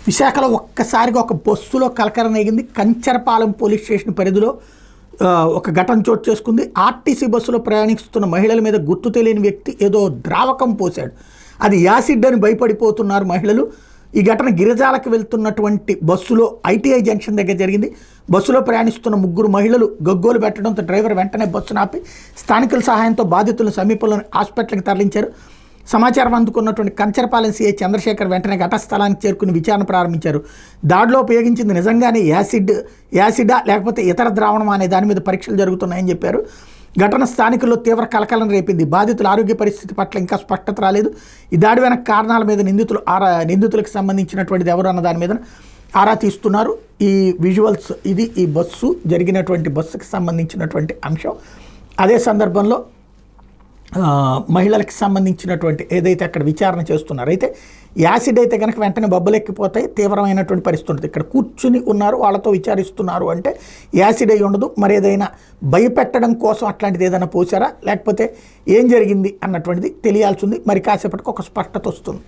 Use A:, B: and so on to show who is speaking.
A: విశాఖలో ఒక్కసారిగా ఒక బస్సులో కలకలం రేగింది. కంచరపాలెం పోలీస్ స్టేషన్ పరిధిలో ఒక ఘటన చోటు చేసుకుంది. ఆర్టీసీ బస్సులో ప్రయాణిస్తున్న మహిళల మీద గుర్తు తెలియని వ్యక్తి ఏదో ద్రావకం పోశాడు. అది యాసిడ్ అని భయపడిపోతున్నారు మహిళలు. ఈ ఘటన గిరిజాలకు వెళ్తున్నటువంటి బస్సులో ఐటీఐ జంక్షన్ దగ్గర జరిగింది. బస్సులో ప్రయాణిస్తున్న ముగ్గురు మహిళలు గగ్గోలు పెట్టడంతో డ్రైవర్ వెంటనే బస్సును ఆపి స్థానికుల సహాయంతో బాధితులను సమీపంలోని హాస్పిటల్కి తరలించారు. సమాచారం అందుకున్నటువంటి కంచరపాలెం సీఐ చంద్రశేఖర్ వెంటనే ఘటస్థలానికి చేరుకుని విచారణ ప్రారంభించారు. దాడిలో ఉపయోగించింది నిజంగానే యాసిడా లేకపోతే ఇతర ద్రావణం అనే దాని మీద పరీక్షలు జరుగుతున్నాయని చెప్పారు. ఘటన స్థానికుల్లో తీవ్ర కలకలం రేపింది. బాధితుల ఆరోగ్య పరిస్థితి పట్ల ఇంకా స్పష్టత రాలేదు. ఈ దాడి వెనక కారణాల మీద నిందితులకు సంబంధించినటువంటిది ఎవరు అన్న దాని మీద ఆరా తీస్తున్నారు. ఈ విజువల్స్ ఇది ఈ బస్సు జరిగినటువంటి బస్సుకి సంబంధించినటువంటి అంశం. అదే సందర్భంలో మహిళలకు సంబంధించినటువంటి ఏదైతే అక్కడ విచారణ చేస్తున్నారు. అయితే యాసిడ్ అయితే కనుక వెంటనే బొబ్బలెక్కిపోతాయి, తీవ్రమైనటువంటి పరిస్థితి ఉంటుంది. ఇక్కడ కూర్చుని ఉన్నారు, వాళ్ళతో విచారిస్తున్నారు అంటే యాసిడ్ అయి ఉండదు. మరి ఏదైనా భయపెట్టడం కోసం అట్లాంటిది ఏదైనా పోసారా లేకపోతే ఏం జరిగింది అన్నటువంటిది తెలియాల్సి ఉంది. మరి కాసేపటికి ఒక స్పష్టత వస్తుంది.